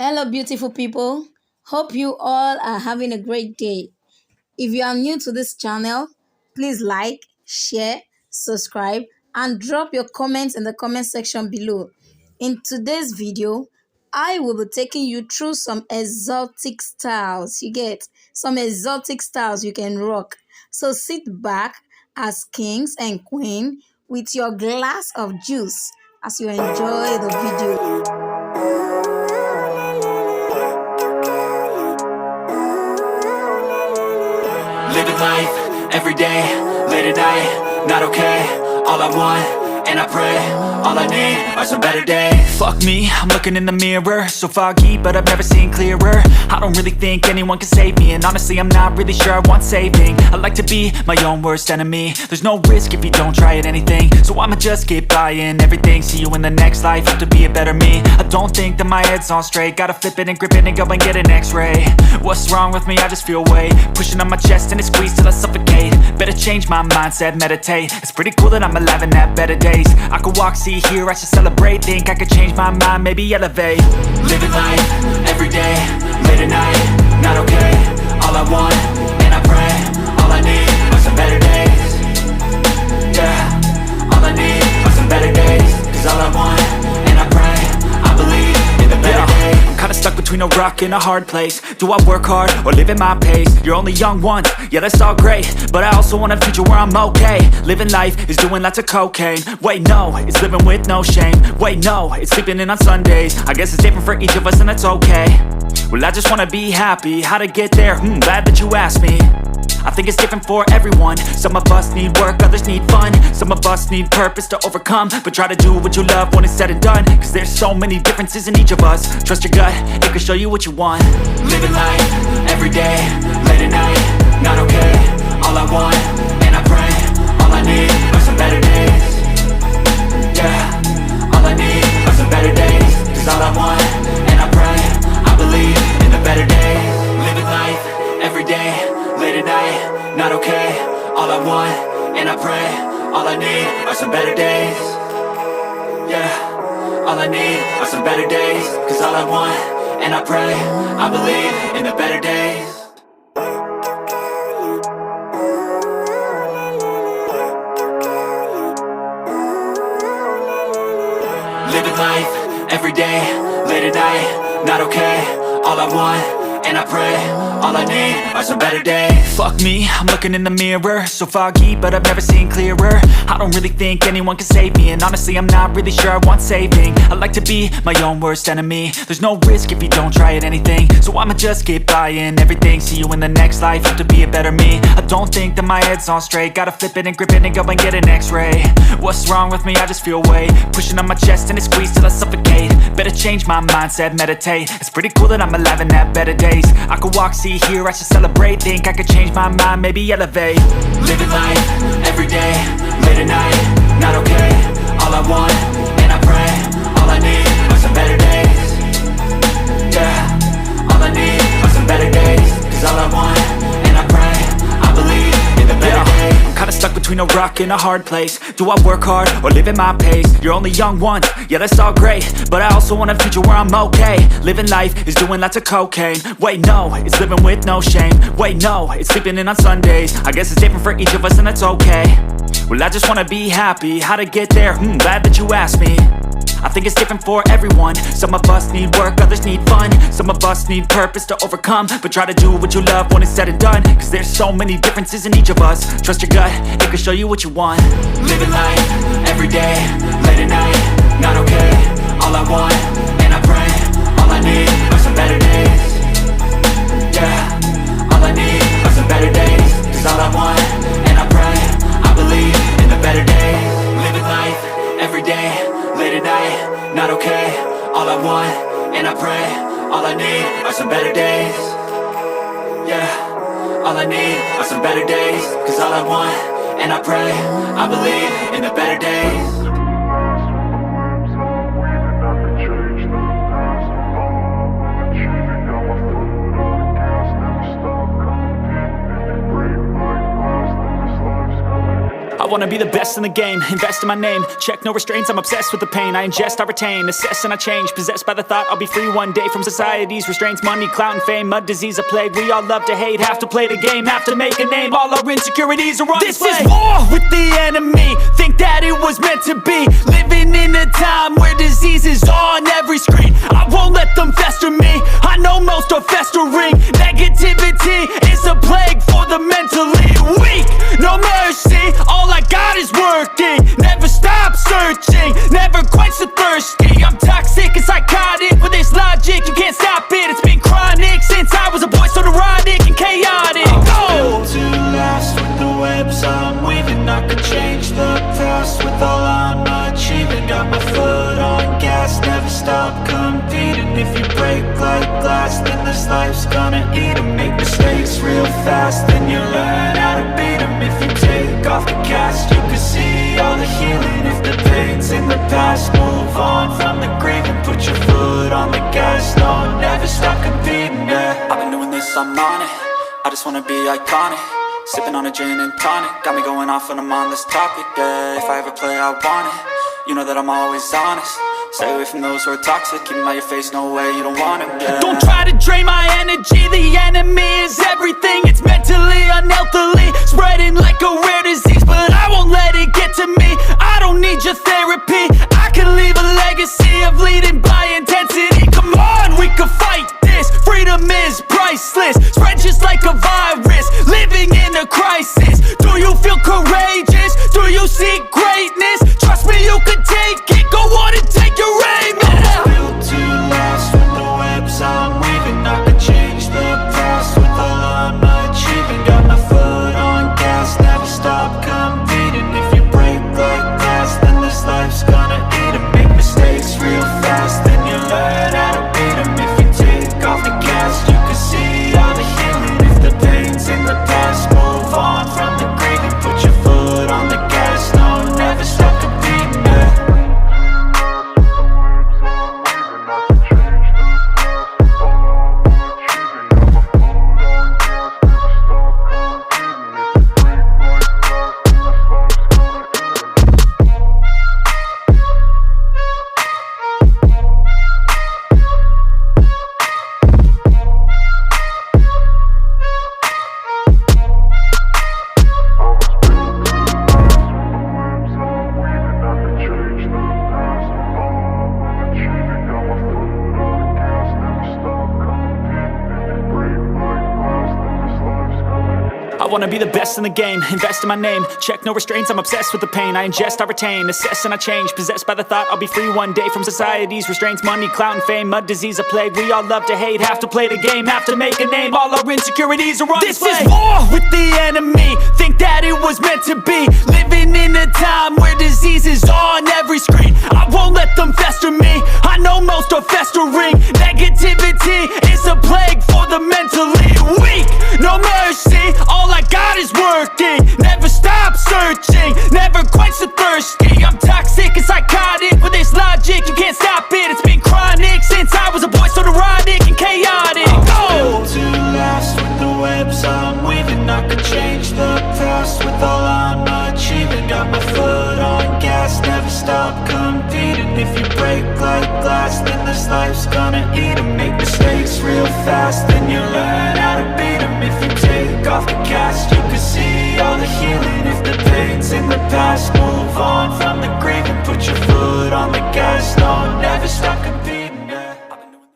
Hello, beautiful people. Hope you all are having a great day. If you are new to this channel, please like, share, subscribe, and drop your comments in the comment section below. In today's video, I will be taking you through some exotic styles. You get some exotic styles you can rock. So sit back as kings and queen with your glass of juice as you enjoy the video. Living life, every day, late at night, not okay. All I want, and I pray, all I need are some better days. Fuck me, I'm looking in the mirror, so foggy, but I've never seen clearer. I don't really think anyone can save me, and honestly I'm not really sure I want saving. I like to be my own worst enemy. There's no risk if you don't try at anything, so I'ma just keep buying everything. See you in the next life, have to be a better me. I don't think that my head's on straight, gotta flip it and grip it and go and get an x-ray. What's wrong with me? I just feel weight pushing on my chest and it squeezes till I suffocate. Better change my mindset, meditate. It's pretty cool that I'm alive and have better days. I could walk, see, hear, I should celebrate. Think I could change my mind, maybe elevate. Living life, every day, late at night, not okay. All I want, and I pray, all I need are some better days. Yeah, all I need are some better days. Cause all I want, and I pray, I believe in the better days. I'm kinda stuck between a rock and a hard place. Do I work hard or live at my pace? You're only young once, yeah that's all great, but I also want a future where I'm okay. Living life is doing lots of cocaine. Wait no, it's living with no shame. Wait no, it's sleeping in on Sundays. I guess it's different for each of us and that's okay. Well I just wanna be happy, how to get there? Glad that you asked me. I think it's different for everyone. Some of us need work, others need fun. Some of us need purpose to overcome. But try to do what you love when it's said and done. Cause there's so many differences in each of us. Trust your gut, it can show you what you want. Living life, every day, late at night, not okay. All I want, and I pray, all I need are some better days. Yeah, all I need are some better days. Cause all I want, and I pray, I believe in the better days. Living life, every day, late at night, not okay. All I want, and I pray, all I need are some better days. Yeah, all I need are some better days. Cause all I want, and I pray, I believe in the better days. Living life, every day, late at night, not okay. All I want, and I pray, all I need are some better days. Fuck me, I'm looking in the mirror, so foggy, but I've never seen clearer. I don't really think anyone can save me, and honestly I'm not really sure I want saving. I like to be my own worst enemy. There's no risk if you don't try at anything, so I'ma just keep buying everything. See you in the next life, have to be a better me. I don't think that my head's on straight, gotta flip it and grip it and go and get an x-ray. What's wrong with me? I just feel weight pushing on my chest and it squeezes till I suffocate. Better change my mindset, meditate. It's pretty cool that I'm alive and have better days. I could walk, see, hear, I should celebrate. Think I could change my mind, maybe elevate. Living life, every day, late at night, not okay. All I want, and I pray, all I need are some better days. Yeah, all I need are some better days. Cause all I want, and I pray, I believe in the better days. I'm kinda stuck between a rock and a hard place. Do I work hard or live at my pace? You're only young once, yeah that's all great, but I also want a future where I'm okay. Living life is doing lots of cocaine. Wait no, it's living with no shame. Wait no, it's sleeping in on Sundays. I guess it's different for each of us and that's okay. Well I just wanna be happy, how to get there? Glad that you asked me. I think it's different for everyone. Some of us need work, others need fun. Some of us need purpose to overcome. But try to do what you love when it's said and done. Cause there's so many differences in each of us. Trust your gut, it can show you what you want. Living life, every day, late at night, not okay. All I want, and I pray, all I need are some better days. Yeah, all I need are some better days. Cause all I want, and I pray, I believe in the better days. Living life, every day, late at night, not okay. All I want, and I pray, all I need are some better days. Yeah, all I need are some better days. Cause all I want, and I pray, I believe in the better days. wanna be the best in the game, invest in my name, check no restraints, I'm obsessed with the pain. I ingest, I retain, assess and I change, possessed by the thought I'll be free one day from society's restraints. Money, clout and fame, mud, disease, a plague. We all love to hate, have to play the game, have to make a name. All our insecurities are on display. This is war with the enemy, think that it was meant to be. Living in a time where disease is on every screen. I won't let them fester me, I know most are festering. Negativity is a plague for the mentally weak. No mercy, all I got is working. Never stop searching, never quench the thirsty. I'm toxic and psychotic, with this logic you can't stop it. It's been chronic since I was a boy, so neurotic and chaotic. Built to last with the webs I'm weaving. I could change the past with all I'm achieving. Got my foot on gas, never stop competing. If you break like glass, then this life's gonna eat 'em. Make mistakes real fast, then you learn how to beat 'em. If you take off the cast, you can see all the healing. If the pain's in the past, move on from the grave and put your foot on the gas. No, never stop competing, yeah. I've been doing this, I'm on it, I just wanna be iconic. Sipping on a gin and tonic, got me going off when I'm on this topic, yeah. If I ever play, I want it, you know that I'm always honest. Stay away from those who are toxic, keep them out your face, no way, you don't want it, yeah. Don't try to drain my energy, the enemy is everything. It's mentally, unhealthily, spreading like a rare disease. But I won't let it get to me, I don't need your therapy. I can leave a legacy of leading by intensity. Come on, we can fight this, freedom is priceless. Spread just like a virus, living in a crisis. Do you feel courageous? Do you seek greatness? Trust me, you can take it, go on and take your aim, yeah. Built to last with the webs I'm weaving. I could change the past with all I'm achieving. Got my foot on gas, never stop competing. If you break like glass, then this life's gonna eat 'em. Make mistakes real fast, then you learn how to beat 'em. If you take off the cast, you can see all the healing. If the pain's in the past, move on from the grave and put your foot on the gas. No, never stop competing, yeah. I wanna be the best in the game, invest in my name, check no restraints, I'm obsessed with the pain. I ingest, I retain, assess and I change, possessed by the thought I'll be free one day from society's restraints. Money, clout and fame, mud, disease, a plague. We all love to hate, have to play the game, have to make a name. All our insecurities are on display. This is war with the enemy, think that it was meant to be. Living in a time where disease is on every screen. I won't let them fester me, I know most are festering. Negativity is a plague for the mentally weak. No mercy, all I got is working. Never stop searching, never quench the thirsty. I'm toxic and psychotic, with this logic you can't stop it. It's been chronic since I was a boy, so neurotic and chaotic. Built to last with the webs I'm weaving. I could change the past with all I'm achieving. Got my foot on gas, never stop competing. If you break like glass, then this life's gonna eat 'em. Make mistakes real fast, then you learn how to beat 'em. If you take off the cast, you can see all the healing. If the pain's in the past, move on from the grave and put your foot on the gas. No, never stop competing.